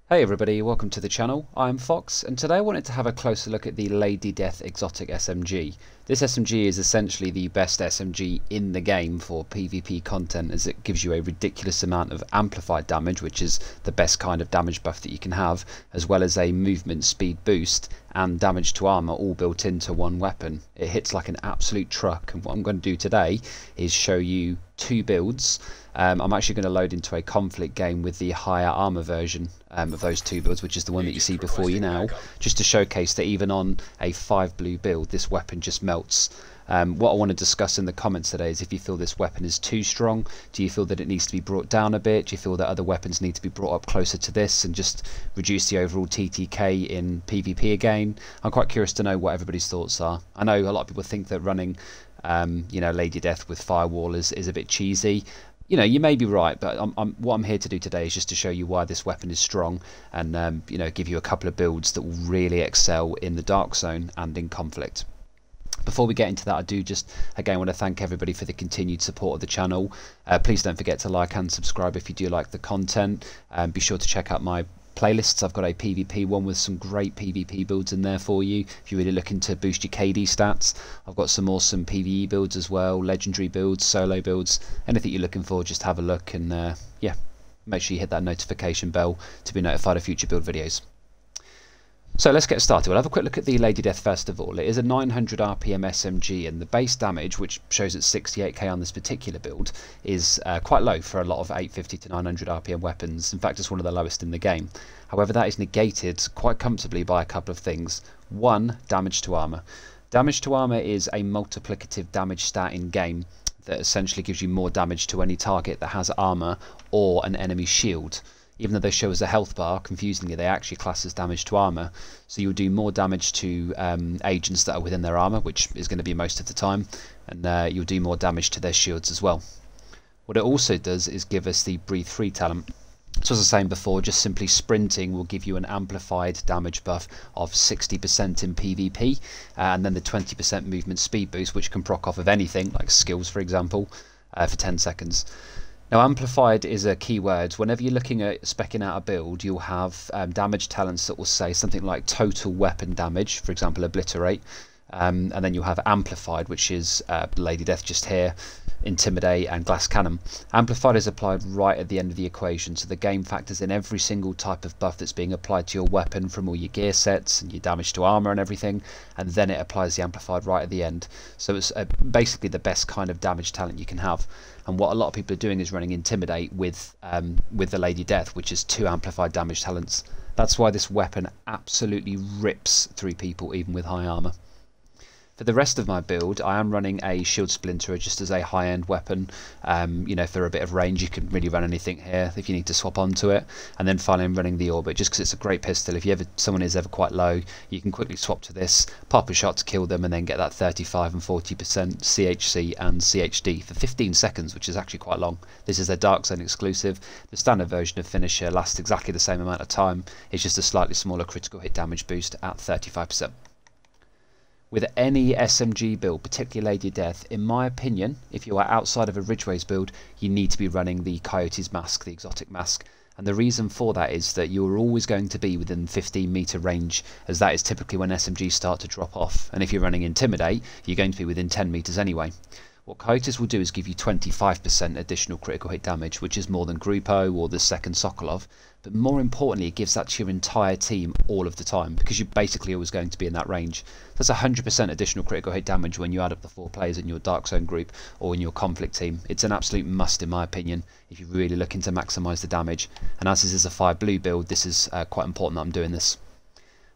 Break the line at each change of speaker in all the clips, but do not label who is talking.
Hey everybody, welcome to the channel. I'm Fox, and today I wanted to have a closer look at the Lady Death exotic SMG. This SMG is essentially the best SMG in the game for PvP content, as it gives you a ridiculous amount of amplified damage, which is the best kind of damage buff that you can have, as well as a movement speed boost and damage to armor all built into one weapon. It hits like an absolute truck, and what I'm going to do today is show you two builds. I'm actually going to load into a conflict game with the higher armor version of those two builds, which is the one that you see before you now, just to showcase that even on a 5 blue build this weapon just melts. What I want to discuss in the comments today is if you feel this weapon is too strong, do you feel that it needs to be brought down a bit, do you feel that other weapons need to be brought up closer to this and just reduce the overall TTK in PvP again. I'm quite curious to know what everybody's thoughts are. I know a lot of people think that running Lady Death with Firewall is a bit cheesy. You know, you may be right, but what I'm here to do today is just to show you why this weapon is strong and give you a couple of builds that will really excel in the Dark Zone and in conflict. Before we get into that, I do just again want to thank everybody for the continued support of the channel. Please don't forget to like and subscribe if you do like the content. Be sure to check out my playlists. I've got a PvP one with some great PvP builds in there for you if you're really looking to boost your KD stats. I've got some awesome PvE builds as well, legendary builds, solo builds, anything you're looking for, just have a look and yeah, make sure you hit that notification bell to be notified of future build videos. So let's get started. We'll have a quick look at the Lady Death first of all. It is a 900 RPM SMG, and the base damage, which shows at 68k on this particular build, is quite low for a lot of 850 to 900 RPM weapons. In fact, it's one of the lowest in the game. However, that is negated quite comfortably by a couple of things. One, damage to armor. Damage to armor is a multiplicative damage stat in game that essentially gives you more damage to any target that has armor or an enemy shield. Even though they show as a health bar, confusingly they actually class as damage to armor. So you'll do more damage to agents that are within their armor, which is going to be most of the time, and you'll do more damage to their shields as well. What it also does is give us the breathe free talent. So as I was saying before, just simply sprinting will give you an amplified damage buff of 60% in PvP, and then the 20% movement speed boost, which can proc off of anything, like skills for example, for 10 seconds. Now, amplified is a key word. Whenever you're looking at speccing out a build, you'll have damage talents that will say something like total weapon damage, for example, obliterate, and then you'll have amplified, which is Lady Death just here, intimidate, and glass cannon. Amplified is applied right at the end of the equation, so the game factors in every single type of buff that's being applied to your weapon from all your gear sets and your damage to armor and everything, and then it applies the amplified right at the end. So it's basically the best kind of damage talent you can have. And what a lot of people are doing is running intimidate with the Lady Death, which is 2 amplified damage talents. That's why this weapon absolutely rips through people even with high armor. For the rest of my build, I am running a shield splinterer just as a high-end weapon. For a bit of range, you can really run anything here if you need to swap onto it. And then finally, I'm running the orbit just because it's a great pistol. If someone is ever quite low, you can quickly swap to this, pop a shot to kill them, and then get that 35 and 40% CHC and CHD for 15 seconds, which is actually quite long. This is a Dark Zone exclusive. The standard version of Finisher lasts exactly the same amount of time. It's just a slightly smaller critical hit damage boost at 35%. With any SMG build, particularly Lady Death, in my opinion, if you are outside of a Ridgeway's build, you need to be running the Coyote's Mask, the exotic mask. And the reason for that is that you're always going to be within 15 meter range, as that is typically when SMGs start to drop off. And if you're running Intimidate, you're going to be within 10 meters anyway. What Coyotes will do is give you 25% additional critical hit damage, which is more than Grupo or the second Sokolov. But more importantly, it gives that to your entire team all of the time, because you're basically always going to be in that range. That's 100% additional critical hit damage when you add up the 4 players in your Dark Zone group or in your conflict team. It's an absolute must in my opinion if you're really looking to maximise the damage. And as this is a 5 blue build, this is quite important that I'm doing this.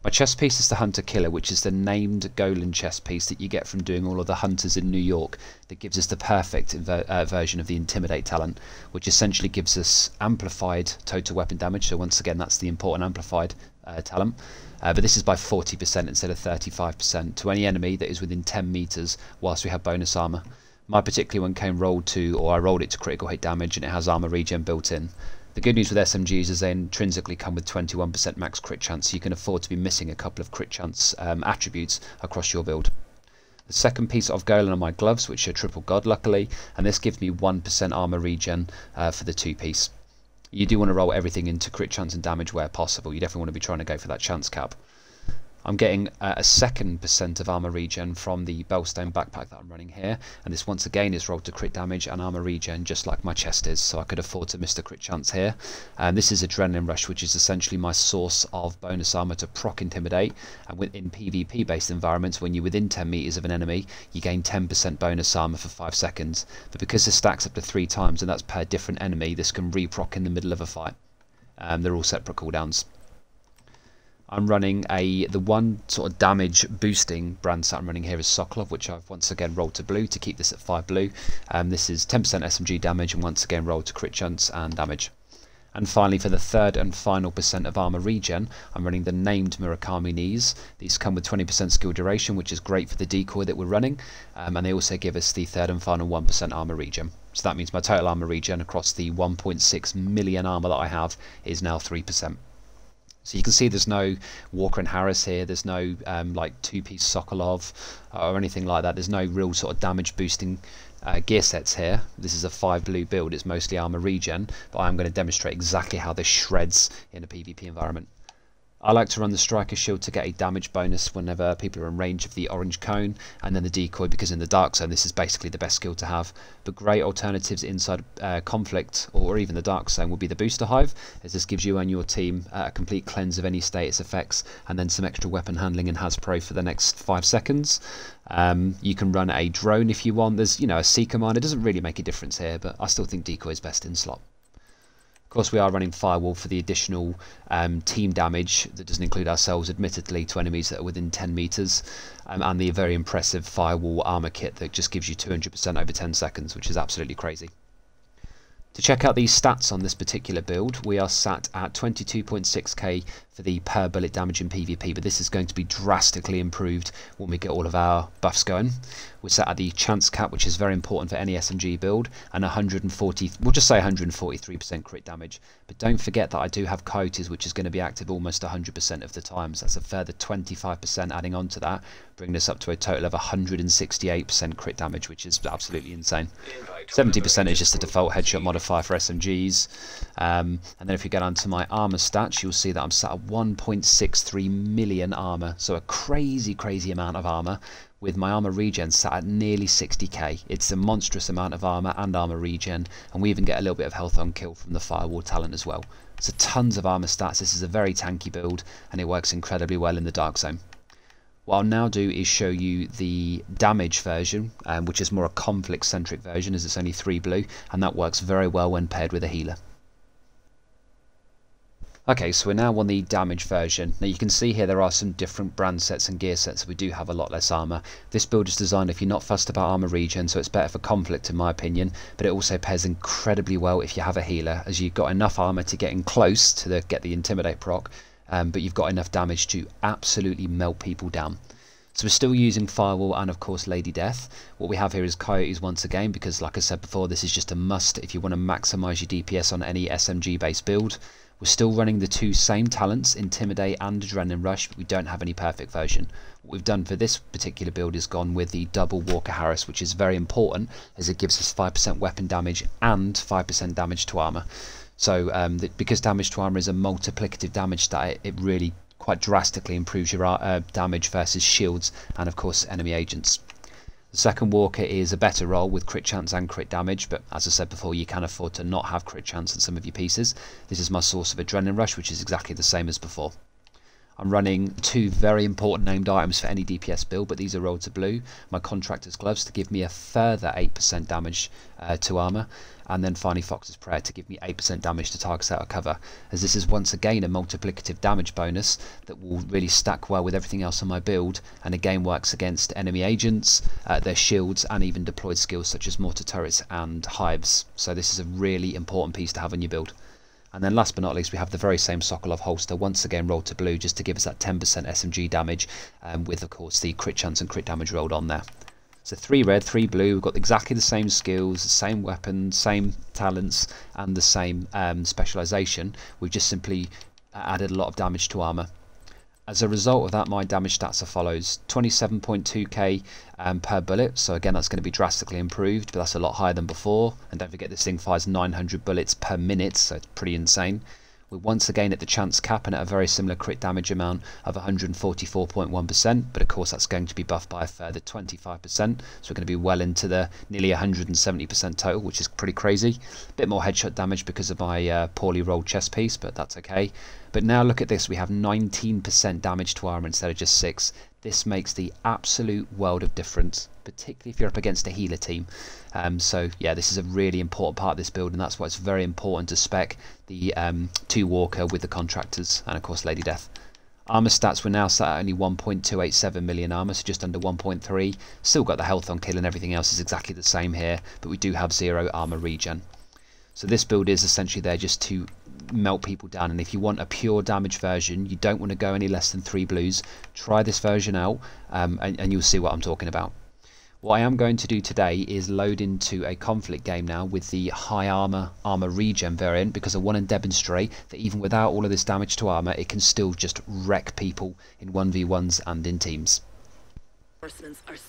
My chest piece is the Hunter Killer, which is the named Golan chest piece that you get from doing all of the hunters in New York, that gives us the perfect version of the Intimidate talent, which essentially gives us amplified total weapon damage. So once again, that's the important amplified talent. But this is by 40% instead of 35% to any enemy that is within 10 meters whilst we have bonus armor. My particular one came rolled to, or I rolled it to critical hit damage, and it has armor-regen built in. The good news with SMGs is they intrinsically come with 21% max crit chance, so you can afford to be missing a couple of crit chance attributes across your build. The second piece of Golan are my gloves, which are triple god luckily, and this gives me 1% armor regen for the 2 piece. But you do want to roll everything into crit chance and damage where possible. You definitely want to be trying to go for that chance cap. I'm getting a 2% of armor regen from the Bellstone backpack that I'm running here, and this once again is rolled to crit damage and armor regen just like my chest is, so I could afford to miss the crit chance here. This is Adrenaline Rush, which is essentially my source of bonus armor to proc Intimidate, and in PvP based environments when you're within 10 meters of an enemy you gain 10% bonus armor for 5 seconds, but because this stacks up to 3 times and that's per different enemy, this can re-proc in the middle of a fight. They're all separate cooldowns. I'm running the one sort of damage boosting brand set I'm running here is Sokolov, which I've once again rolled to blue to keep this at 5 blue. This is 10% SMG damage and once again rolled to crit chance and damage. And finally, for the third and final percent of armor regen, I'm running the named Murakami knees. These come with 20% skill duration, which is great for the decoy that we're running, and they also give us the third and final 1% armor regen. So that means my total armor regen across the 1.6 million armor that I have is now 3%. So you can see there's no Walker and Harris here, there's no like 2-piece Sokolov or anything like that. There's no real sort of damage boosting gear sets here. This is a 5 blue build, it's mostly armor regen, but I'm going to demonstrate exactly how this shreds in a PvP environment. I like to run the Striker Shield to get a damage bonus whenever people are in range of the orange cone, and then the decoy because in the dark zone this is basically the best skill to have. But great alternatives inside conflict or even the dark zone will be the Booster Hive, as this gives you and your team a complete cleanse of any status effects and then some extra weapon handling and Has-Pro for the next 5 seconds. You can run a drone if you want. There's a Seeker Mine. It doesn't really make a difference here, but I still think decoy is best in slot. Of course, we are running Firewall for the additional team damage that doesn't include ourselves, admittedly, to enemies that are within 10 meters, and the very impressive Firewall armor kit that just gives you 200% over 10 seconds, which is absolutely crazy. To check out these stats on this particular build, we are sat at 22.6k for the per bullet damage in PvP, but this is going to be drastically improved when we get all of our buffs going. We're sat at the chance cap, which is very important for any SMG build, and 140, we'll just say 143% crit damage. But don't forget that I do have Coyotes, which is going to be active almost 100% of the time, so that's a further 25% adding on to that, bringing us up to a total of 168% crit damage, which is absolutely insane. 70% is just the default headshot modifier for SMGs, and then if you go down to my armor stats, you'll see that I'm sat at 1.63 million armor, so a crazy amount of armor, with my armor regen sat at nearly 60k. It's a monstrous amount of armor and armor regen, and we even get a little bit of health on kill from the Firewall talent as well. So tons of armor stats. This is a very tanky build and it works incredibly well in the dark zone. What I'll now do is show you the damage version, which is more a conflict centric version as it's only 3 blue, and that works very well when paired with a healer. Okay, so we're now on the damage version. Now you can see here there are some different brand sets and gear sets. We do have a lot less armor. This build is designed if you're not fussed about armor regen, so it's better for conflict in my opinion, but it also pairs incredibly well if you have a healer, as you've got enough armor to get in close to get the Intimidate proc, but you've got enough damage to absolutely melt people down. So we're still using Firewall and of course Lady Death. What we have here is Coyotes once again, because like I said before, this is just a must if you want to maximise your DPS on any SMG based build. We're still running the 2 same talents, Intimidate and Adrenaline Rush, but we don't have any perfect version. What we've done for this particular build is gone with the double Walker Harris, which is very important as it gives us 5% weapon damage and 5% damage to armor. So because damage to armor is a multiplicative damage stat, it really quite drastically improves your damage versus shields and of course enemy agents. The second Walker is a better roll with crit chance and crit damage, but as I said before, you can afford to not have crit chance in some of your pieces. This is my source of Adrenaline Rush, which is exactly the same as before. I'm running 2 very important named items for any DPS build, but these are rolled to blue. My Contractor's Gloves to give me a further 8% damage to armor, and then finally Fox's Prayer to give me 8% damage to targets out of cover, as this is once again a multiplicative damage bonus that will really stack well with everything else on my build, and again works against enemy agents, their shields, and even deployed skills such as mortar turrets and hives. So this is a really important piece to have on your build. And then last but not least, we have the very same Sokolov holster, once again rolled to blue, just to give us that 10% SMG damage, with of course the crit chance and crit damage rolled on there. So 3 red, 3 blue, we've got exactly the same skills, the same weapons, same talents, and the same specialisation. We've just simply added a lot of damage to armour. As a result of that, my damage stats are follows: 27.2k per bullet, so again that's going to be drastically improved, but that's a lot higher than before. And don't forget, this thing fires 900 bullets per minute, so it's pretty insane. We're once again at the chance cap and at a very similar crit damage amount of 144.1%, but of course that's going to be buffed by a further 25%, so we're going to be well into the nearly 170% total, which is pretty crazy. A bit more headshot damage because of my poorly rolled chest piece, but that's okay. But now look at this, we have 19% damage to armor instead of just 6. This makes the absolute world of difference, particularly if you're up against a healer team. So yeah, this is a really important part of this build, and that's why it's very important to spec the 2 Walker with the contractors and of course Lady Death. Armor stats, we're now sat at only 1.287 million armor, so just under 1.3. Still got the health on kill and everything else is exactly the same here, but we do have 0 armor regen. So this build is essentially there just to melt people down, and if you want a pure damage version, you don't want to go any less than 3 blues, try this version out and you'll see what I'm talking about. What I am going to do today is load into a conflict game now with the high armor-regen variant, because I want to demonstrate that even without all of this damage to armor, it can still just wreck people in 1v1s and in teams.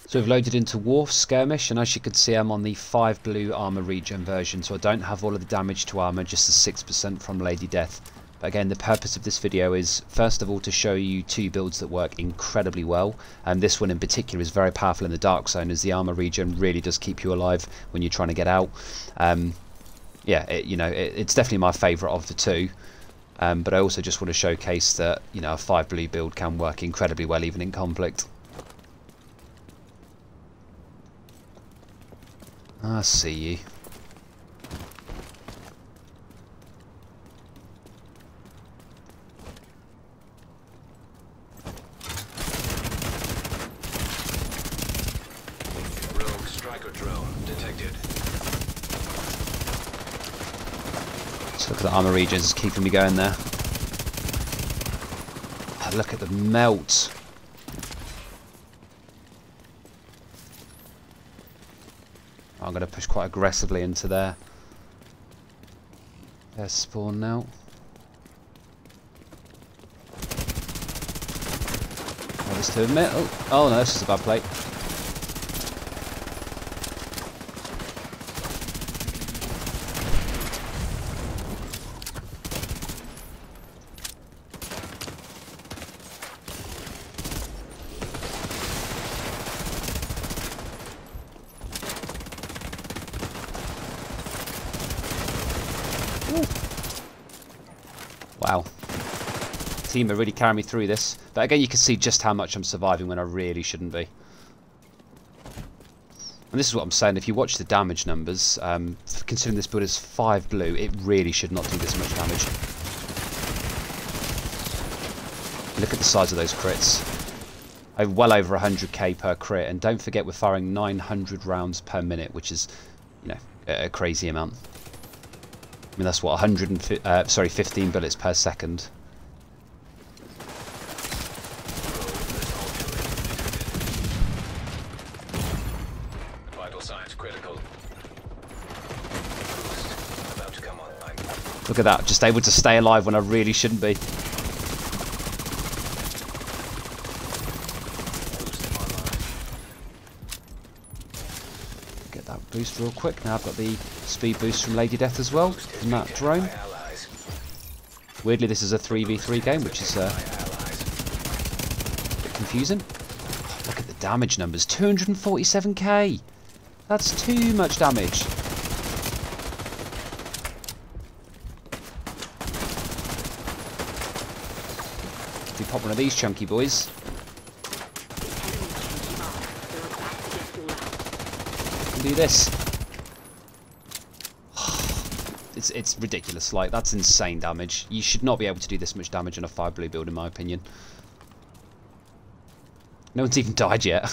So we've loaded into Wharf Skirmish, and as you can see, I'm on the 5 blue armor-regen version, so I don't have all of the damage to armor, just the 6% from Lady Death. But again, the purpose of this video is first of all to show you 2 builds that work incredibly well, and this one in particular is very powerful in the dark zone, as the armor-regen really does keep you alive when you're trying to get out. Yeah, it's definitely my favourite of the 2. But I also just want to showcase that, you know, a 5 blue build can work incredibly well even in conflict. I see you.
Rogue striker drone detected.
Just look at the armor regions keeping me going there. Oh, look at the melt. I'm going to push quite aggressively into there. There's spawn now. Oh, there's 2 of them. Oh no, this is a bad play. Wow, team are really carrying me through this, but again you can see just how much I'm surviving when I really shouldn't be. And this is what I'm saying, if you watch the damage numbers, considering this build is 5 blue, it really should not do this much damage. Look at the size of those crits. Well over 100k per crit, and don't forget we're firing 900 rounds per minute, which is, you know, a crazy amount. I mean, that's what 15 bullets per second.
Vital signs critical. About to come online.
Look at that, just able to stay alive when I really shouldn't be. Get that boost real quick. Now I've got the speed boost from Lady Death as well, from that drone. Weirdly, this is a 3v3 game, which is a bit confusing. Look at the damage numbers, 247k! That's too much damage. We pop one of these chunky boys. Do this. It's ridiculous, like, that's insane damage. You should not be able to do this much damage on a 5 blue build in my opinion. No one's even died yet.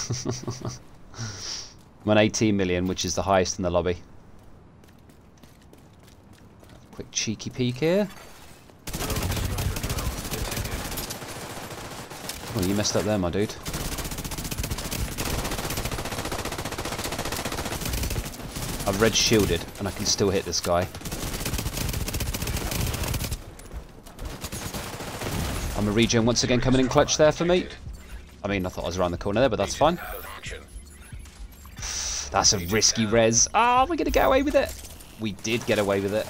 I'm on 18 million, which is the highest in the lobby. Quick cheeky peek here. Oh, you messed up there, my dude. I've red shielded and I can still hit this guy. Armor-regen once again coming in clutch there for me. I mean, I thought I was around the corner there, but that's fine. That's a risky res. Ah, we're going to get away with it. We did get away with it.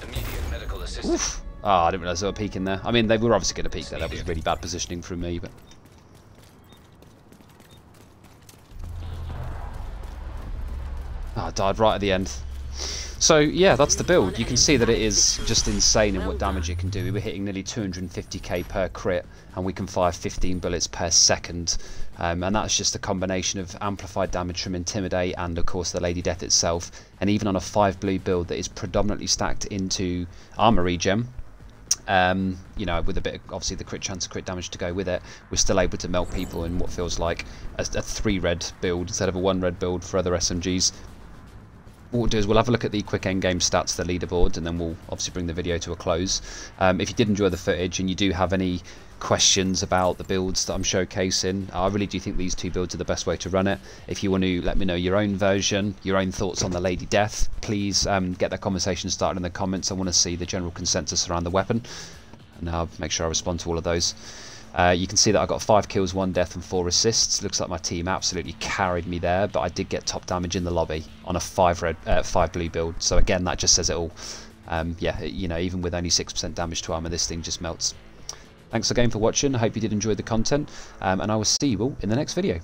Immediate medical assistance.
Oof. Ah, I didn't realise they were peeking there. I mean, they were obviously going to peek there. That was really bad positioning from me, but... I died right at the end. So yeah, that's the build. You can see that it is just insane in what damage it can do. We were hitting nearly 250k per crit, and we can fire 15 bullets per second. And that's just a combination of amplified damage from Intimidate and of course the Lady Death itself. And even on a 5 blue build that is predominantly stacked into armor-regen, you know, with a bit of, obviously, the crit chance of crit damage to go with it, we're still able to melt people in what feels like a 3 red build instead of a 1 red build for other SMGs. What we'll do is we'll have a look at the quick endgame stats, the leaderboard, and then we'll obviously bring the video to a close. If you did enjoy the footage and you do have any questions about the builds that I'm showcasing, I really do think these 2 builds are the best way to run it. If you want to let me know your own version, your own thoughts on the Lady Death, please get that conversation started in the comments. I want to see the general consensus around the weapon, and I'll make sure I respond to all of those. You can see that I got 5 kills, 1 death and 4 assists. Looks like my team absolutely carried me there, but I did get top damage in the lobby on a 5 blue build. So again, that just says it all. Yeah, you know, even with only 6% damage to armor, this thing just melts. Thanks again for watching. I hope you did enjoy the content, and I will see you all in the next video.